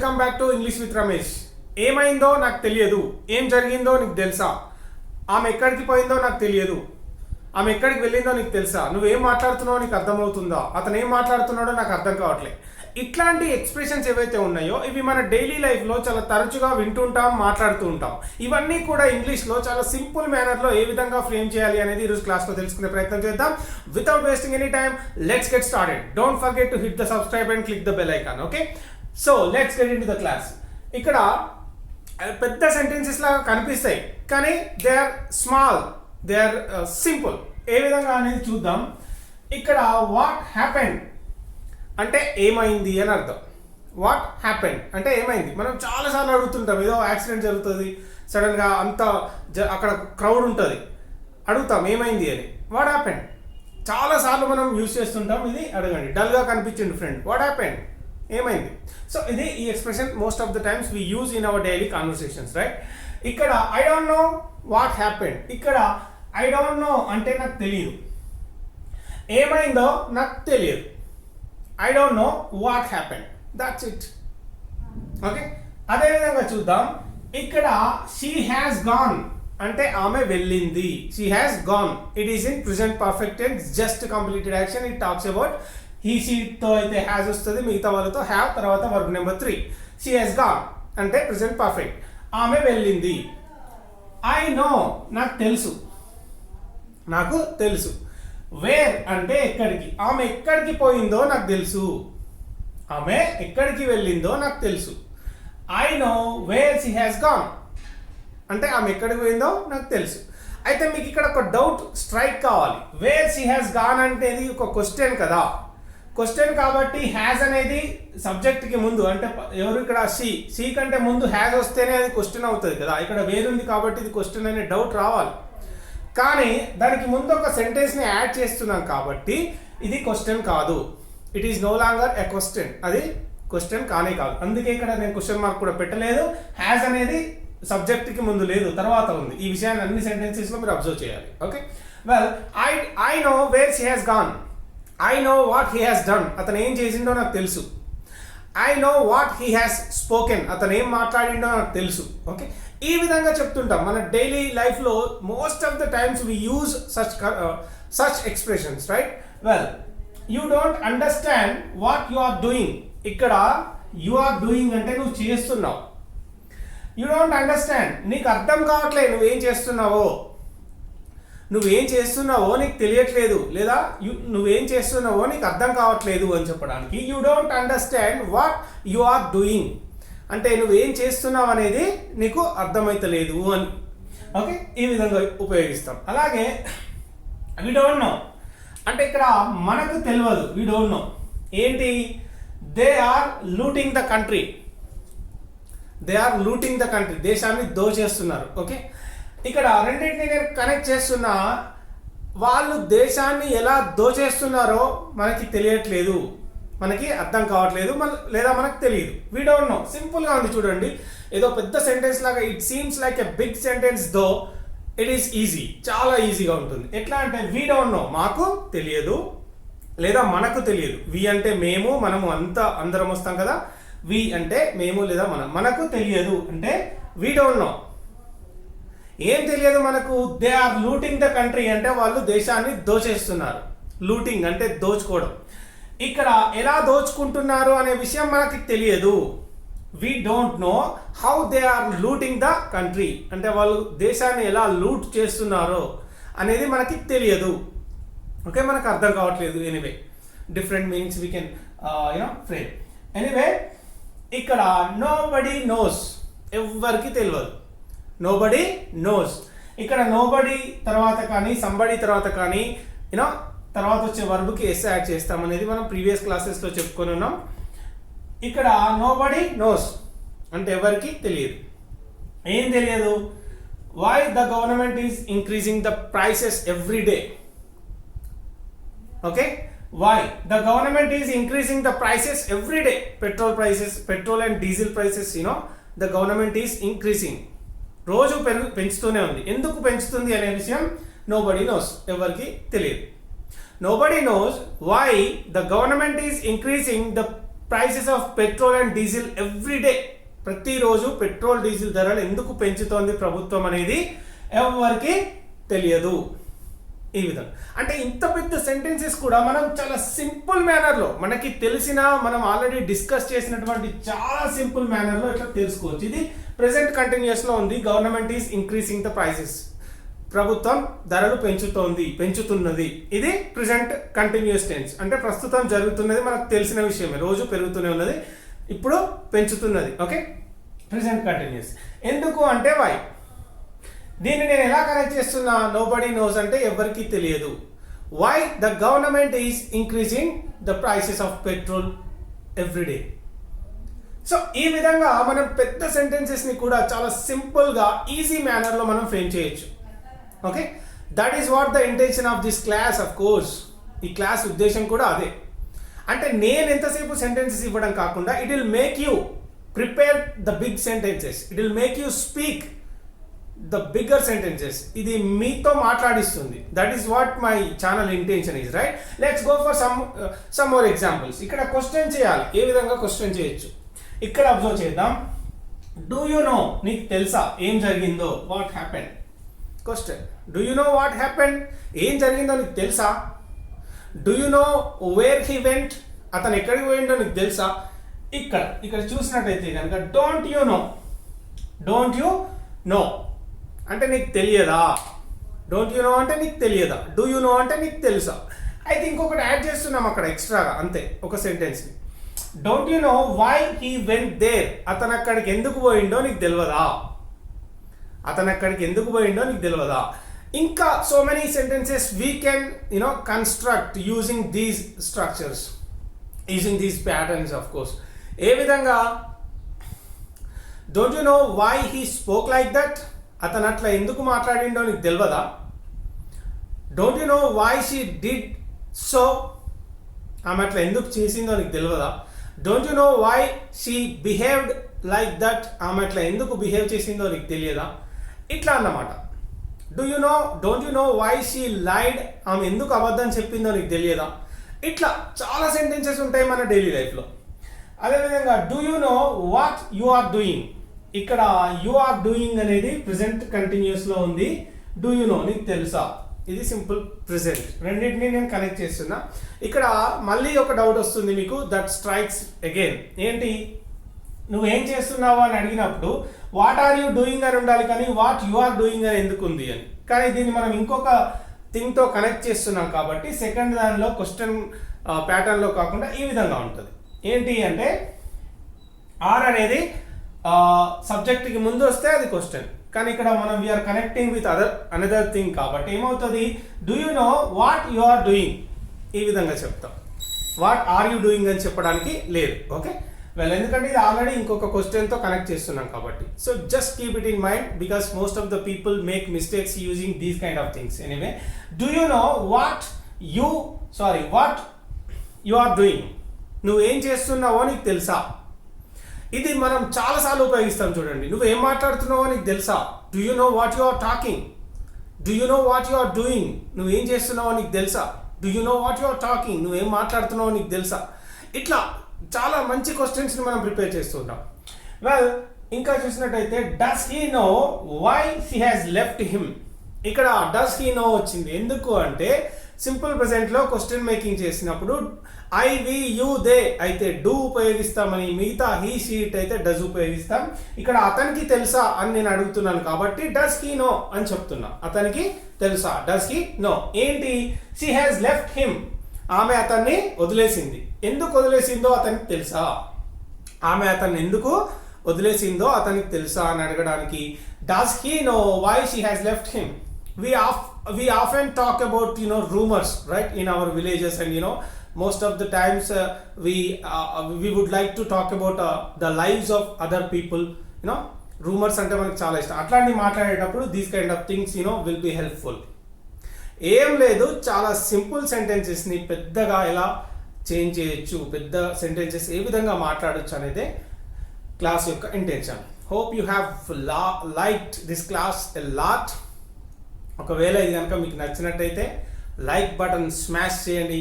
Welcome back to English with Ramesh. ఏమైందో నాకు తెలియదు, ఏం జరిగిందో నీకు తెలుసా, ఆమె ఎక్కడికి పోయిందో నాకు తెలియదు, ఆమె ఎక్కడికి వెళ్ళిందో నీకు తెలుసా, నువ్వేం మాట్లాడుతున్నావో నీకు అర్థమవుతుందా, అతను ఏం మాట్లాడుతున్నాడో నాకు అర్థం కావట్లేదు. ఇట్లాంటి ఎక్స్ప్రెషన్స్ ఏవైతే ఉన్నాయో ఇవి మన డైలీ లైఫ్లో చాలా తరచుగా వింటుంటాం, మాట్లాడుతూ ఉంటాం. ఇవన్నీ కూడా ఇంగ్లీష్లో చాలా సింపుల్ మేనర్లో ఏ విధంగా ఫ్రేమ్ చేయాలి అనేది ఈరోజు క్లాస్లో తెలుసుకునే ప్రయత్నం చేద్దాం. Without wasting any time, let's get started. Don't forget to hit the subscribe and click the bell icon. Okay, so let's get into the class. ఇక్కడ పెద్ద సెంటెన్సెస్ లాగా కనిపిస్తాయి కానీ they are small, they are simple. ఏ విధంగా అనేది చూద్దాం. ఇక్కడ వాట్ హ్యాపెండ్ అంటే ఏమైంది అని అర్థం. వాట్ హ్యాపెండ్ అంటే ఏమైంది. మనం చాలాసార్లు అడుగుతుంటాం, ఏదో యాక్సిడెంట్ జరుగుతుంది సడన్గా, అంత అక్కడ క్రౌడ్ ఉంటుంది, అడుగుతాం ఏమైంది అని. వాట్ హ్యాపెండ్ చాలాసార్లు మనం యూజ్ చేస్తుంటాం. ఇది అడగండి, డల్గా కనిపించింది ఫ్రెండ్, వాట్ హ్యాపెండ్ ఏమైంది. సో ఇది ఈ expression most of the times we use in our daily conversations, right. ఇక్కడ I don't know what happened. ఇక్కడ ఐ డోంట్ నో అంటే నాకు తెలియదు, ఏమైందో నాకు తెలియదు. I don't know what happened, that's it. Okay, అదేవిధంగా చూద్దాం. ఇక్కడ షీ హ్యాస్ గాన్ అంటే ఆమె వెళ్ళింది. She has gone, it is in present perfect tense, just completed action. It talks about he షీతో అయితే హ్యాస్ వస్తుంది, మిగతా వాళ్ళతో హ్యావ్, తర్వాత verb number 3. She has gone అంటే ప్రెజెంట్ పర్ఫెక్ట్, ఆమె వెళ్ళింది. ఐ నో నాకు తెలుసు, నాకు తెలుసు. వేర్ అంటే ఎక్కడికి, ఆమె ఎక్కడికి పోయిందో నాకు తెలుసు, ఆమె ఎక్కడికి వెళ్ళిందో నాకు తెలుసు. I know where she has gone అంటే ఆమె ఎక్కడికి పోయిందో నాకు తెలుసు. అయితే మీకు ఇక్కడ ఒక డౌట్ స్ట్రైక్ కావాలి. వేర్ షీ హ్యాస్ గాన్ అనేది ఒక క్వశ్చన్ కదా, క్వశ్చన్ కాబట్టి హ్యాస్ అనేది సబ్జెక్ట్కి ముందు, అంటే ఎవరు ఇక్కడ షీ కంటే ముందు హ్యాస్ వస్తేనే అది క్వశ్చన్ అవుతుంది కదా. ఇక్కడ వేరుంది కాబట్టి ఇది క్వశ్చన్ అనే డౌట్ రావాలి. కానీ దానికి ముందు ఒక సెంటెన్స్ని యాడ్ చేస్తున్నాం కాబట్టి ఇది క్వశ్చన్ కాదు. It is no longer a question, అది క్వశ్చన్ కానే కాదు. అందుకే ఇక్కడ నేను క్వశ్చన్ మార్క్ కూడా పెట్టలేదు. హ్యాస్ అనేది సబ్జెక్ట్కి ముందు లేదు, తర్వాత ఉంది. ఈ విషయాన్ని అన్ని సెంటెన్సెస్లో మీరు అబ్జర్వ్ చేయాలి. Okay, well I know where she has gone, I know what he has done, అతను ఏం చేసిండో నాకు తెలుసు. I know what he has spoken, అతను ఏం మాట్లాడిండో నాకు తెలుసు. ఓకే, ఈ విధంగా చెప్తుంటాం మన డైలీ లైఫ్లో. Most of the times we use such expressions, right. Well, you don't understand what you are doing. ఇక్కడ యు ఆర్ డూయింగ్ అంటే నువ్వు చేస్తున్నావు. యూ డోంట్ అండర్స్టాండ్, నీకు అర్థం కావట్లేదు నువ్వేం చేస్తున్నావో, నువ్వేం చేస్తున్నావో నీకు తెలియట్లేదు, లేదా నువ్వేం చేస్తున్నావో నీకు అర్థం కావట్లేదు అని చెప్పడానికి you don't understand what you are doing అంటే నువ్వేం చేస్తున్నావు అనేది నీకు అర్థమైతలేదు అని. ఓకే, ఈ విధంగా ఉపయోగిస్తాం. అలాగే వి డోంట్ నో అంటే ఇక్కడ మనకు తెలియదు, వి డోంట్ నో. ఏంటి, they are looting the country, they are looting the country, దేశాన్ని దోచేస్తున్నారు. ఓకే, ఇక్కడ రెండింటిని నేను కనెక్ట్ చేస్తున్నా. వాళ్ళు దేశాన్ని ఎలా దోచేస్తున్నారో మనకి తెలియట్లేదు, మనకి అర్థం కావట్లేదు, లేదా మనకు తెలియదు. వీ డోంట్ నో, సింపుల్గా ఉంది చూడండి. ఏదో పెద్ద సెంటెన్స్ లాగా it seems like a big sentence, though it is easy, చాలా ఈజీగా ఉంటుంది. ఎట్లా అంటే వీ డోంట్ నో, మాకు తెలియదు లేదా మనకు తెలియదు. వి అంటే మేము, మనము అందరం వస్తాం కదా. వి అంటే మేము లేదా మనం. మనకు తెలియదు అంటే వీ డోంట్ నో. ఏం తెలియదు మనకు, they are looting the country అంటే వాళ్ళు దేశాన్ని దోచేస్తున్నారు. లూటింగ్ అంటే దోచుకోవడం. ఇక్కడ ఎలా దోచుకుంటున్నారు అనే విషయం మనకి తెలియదు. We don't know how they are looting the country అంటే వాళ్ళు దేశాన్ని ఎలా లూట్ చేస్తున్నారో అనేది మనకి తెలియదు. ఓకే, మనకు అర్థం కావట్లేదు. Anyway, different meanings we can frame. Anyway, ఇక్కడ నోబడీ నోస్, ఎవ్వరికి తెలియదు. నోబడీ నోస్, ఇక్కడ నోబడీ తర్వాత కానీ సంబడీ తర్వాత కానీ తర్వాత వచ్చే వర్బ్కి ఎస్ యాడ్ చేస్తామనేది మనం ప్రీవియస్ క్లాసెస్లో చెప్పుకొని ఉన్నాం. ఇక్కడ నోబడీ నోస్ అంటే ఎవరికి తెలియదు. ఏం తెలియదు, why the government is increasing the prices every day. Okay, why the government is increasing the prices every day. Petrol prices, petrol and diesel prices, the government is increasing, రోజు పెంచుతూనే ఉంది. ఎందుకు పెంచుతుంది అనే విషయం నోబడీ నోస్, ఎవరికి తెలియదు. Nobody knows why the government is increasing the prices of petrol and diesel everyday, ప్రతిరోజు పెట్రోల్ డీజిల్ ధరలు ఎందుకు పెంచుతోంది ప్రభుత్వం అనేది ఎవరికి తెలియదు. ఈ విధంగా అంటే ఇంత పెద్ద సెంటెన్సెస్ కూడా మనం చాలా సింపుల్ మేనర్లో, మనకి తెలిసిన, మనం ఆల్రెడీ డిస్కస్ చేసినటువంటి చాలా సింపుల్ మేనర్లో ఇట్లా తెలుసుకోవచ్చు. ఇది ప్రెసెంట్ కంటిన్యూస్లో ఉంది. Government is increasing the prices, ప్రభుత్వం ధరలు పెంచుతున్నది. ఇది ప్రెసెంట్ కంటిన్యూస్ టెన్స్, అంటే ప్రస్తుతం జరుగుతున్నది, మనకు తెలిసిన విషయమే, రోజు పెరుగుతూనే ఉన్నది, ఇప్పుడు పెంచుతున్నది. Okay, present continuous. ఎందుకు అంటే వై. దీన్ని నేను ఎలా కనెక్ట్ చేస్తున్నా? నోబడీ నోస్ అంటే ఎవరికి తెలియదు. Why the government is increasing the prices of petrol everyday. So ఈ విధంగా మనం పెద్ద సెంటెన్సెస్ని కూడా చాలా సింపుల్గా ఈజీ మేనర్లో మనం ఫ్రేమ్ చేయొచ్చు. Okay, that is what the intention of this class. Of course ఈ క్లాస్ ఉద్దేశం కూడా అదే. అంటే నేను ఎంతసేపు సెంటెన్సెస్ ఇవ్వడం కాకుండా it will make you prepare the big sentences, it will make you speak the bigger sentences. ఇది మీతో మాట్లాడిస్తుంది. That is what my channel intention is, right? Let's go for some more examples. ఇక్కడ question చేయాలి. ఏ విధంగా question చేయొచ్చు ఇక్కడ observe చేద్దాం. డూ యూ నో, నీకు తెలుసా ఏం జరిగిందో? What happen? Question. Do you know what happen? ఏం జరిగిందో నీకు తెలుసా? Do you know where he went? అతను ఎక్కడికి పోయిండో నీకు తెలుసా? ఇక్కడ చూసినట్టయితే కనుక don't you no, don't you no అంటే నీకు తెలియదా? డోంట్ యూ నో అంటే నీకు తెలియదా? డూ యూ నో అంటే నీకు తెలుసా? అయితే ఇంకొకటి యాడ్ చేస్తున్నాం అక్కడ ఎక్స్ట్రాగా, అంతే ఒక సెంటెన్స్ని. Don't you know why he went there? అతను అక్కడికి ఎందుకు పోయిండో నీకు తెలియదా? అతను అక్కడికి ఎందుకు పోయిండో నీకు తెలియదా? ఇంకా so many sentences we can construct using these structures, using these patterns. Of course ఏ విధంగా? Don't you know why he spoke like that? అతను అట్లా ఎందుకు మాట్లాడిండో నీకు తెలియదా? Don't you know why she did so? ఆమె అట్లా ఎందుకు చేసిందో నీకు తెలియదా? Don't you know why she behaved like that? ఆమె అట్లా ఎందుకు బిహేవ్ చేసిందో నీకు తెలియదా? ఇట్లా అన్నమాట. Don't you know why she లైడ్? ఆమె ఎందుకు అబద్ధం చెప్పిందో నీకు తెలియదా? ఇట్లా చాలా సెంటెన్సెస్ ఉంటాయి మన డైలీ లైఫ్లో. అదేవిధంగా do you know what you are doing? ఇక్కడ యు ఆర్ డూయింగ్ అనేది ప్రెసెంట్ కంటిన్యూస్లో ఉంది. డూ యూ నో నీకు తెలుసా? ఇది సింపుల్ ప్రెసెంట్. రెండింటిని నేను కనెక్ట్ చేస్తున్నా. ఇక్కడ మళ్ళీ ఒక డౌట్ వస్తుంది మీకు, దట్ స్ట్రైక్స్ అగైన్. ఏంటి? నువ్వేం చేస్తున్నావు అని అడిగినప్పుడు వాట్ ఆర్ యూ డూయింగ్ అని ఉండాలి, కానీ వాట్ యు ఆర్ డూయింగ్ అని ఎందుకు ఉంది అని. కానీ దీన్ని మనం ఇంకొక థింగ్తో కనెక్ట్ చేస్తున్నాం కాబట్టి సెకండ్ దానిలో క్వశ్చన్ ప్యాటర్న్లో కాకుండా ఈ విధంగా ఉంటుంది. ఏంటి అంటే ఆర్ అనేది సబ్జెక్ట్కి ముందు వస్తే అది క్వశ్చన్, కానీ ఇక్కడ మనం we are connecting with another thing కాబట్టి ఏమవుతుంది? Do you know what you are doing? ఈ విధంగా చెప్తాం. వాట్ ఆర్ యూ డూయింగ్ అని చెప్పడానికి లేదు. ఓకే, వెల్, ఎందుకంటే ఇది ఆల్రెడీ ఇంకొక క్వశ్చన్తో కనెక్ట్ చేస్తున్నాం కాబట్టి. So just keep it in mind because most of the people make mistakes using these kind of things. Anyway, do you know what you are doing? నువ్వేం చేస్తున్నావో నీకు తెలుసా? ఇది మనం చాలాసార్లు ఉపయోగిస్తాం. చూడండి, నువ్వేం మాట్లాడుతున్నావో నీకు తెలుసా? Do you know what you are talking? Do you know what you are doing? నువ్వేం చేస్తున్నావో నీకు తెలుసా? Do you know what you are talking? నువ్వేం మాట్లాడుతున్నావో నీకు తెలుసా? ఇట్లా చాలా మంచి క్వశ్చన్స్ని మనం ప్రిపేర్ చేస్తుంటాం. వెల్, ఇంకా చూసినట్టయితే does he know why she has left him? ఇక్కడ డస్ హీ నో వచ్చింది ఎందుకు అంటే సింపుల్ ప్రెజెంట్లో క్వశ్చన్ మేకింగ్ చేసినప్పుడు ఐ వి యూ దే అయితే డూ ఉపయోగిస్తామని, మిగతా హీ షీట్ అయితే డస్ ఉపయోగిస్తాం. ఇక్కడ అతనికి తెలుసా అని నేను అడుగుతున్నాను కాబట్టి డస్ హీ నో అని చెప్తున్నా. అతనికి తెలుసా? Does he know. ఏంటి? She has left him. ఆమె అతన్ని వదిలేసింది. ఎందుకు వదిలేసిందో అతనికి తెలుసా? ఆమె అతన్ని ఎందుకు వదిలేసిందో అతనికి తెలుసా అని అడగడానికి does he know why she has left him. We often talk about rumors, right, in our villages, and most of the times we would like to talk about the lives of other people. Rumors ante manaku chaala ishtam. అట్లాంటి మాట్లాడేటప్పుడు these kind of things will be helpful. ఏం లేదు, చాలా simple sentences ని పెద్దగా ఎలా change చేయొచ్చు, పెద్ద సెంటెన్సెస్ ఏ విధంగా మాట్లాడొచ్చు అనేదే క్లాస్ యొక్క intention. Hope you have liked this class a lot. ఒకవేళ ఇది కనుక మీకు నచ్చినట్టయితే లైక్ బటన్ స్మాష్ చేయండి,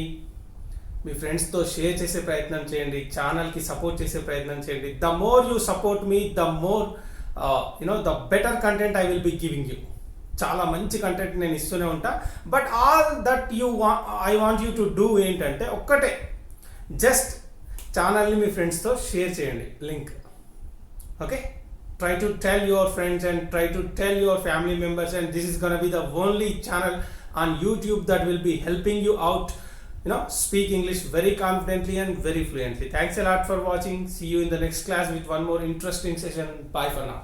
మీ ఫ్రెండ్స్తో షేర్ చేసే ప్రయత్నం చేయండి, ఛానల్కి సపోర్ట్ చేసే ప్రయత్నం చేయండి. The more you support me, the more the better content I will be giving you. చాలా మంచి కంటెంట్ నేను ఇస్తూనే ఉంటా. But all that I want you to do ఏంటంటే ఒక్కటే, జస్ట్ ఛానల్ని మీ ఫ్రెండ్స్తో షేర్ చేయండి link. Okay, try to tell your friends and try to tell your family members, and this is going to be the only channel on YouTube that will be helping you out, speak English very confidently and very fluently. Thanks a lot for watching. See you in the next class with one more interesting session. Bye for now.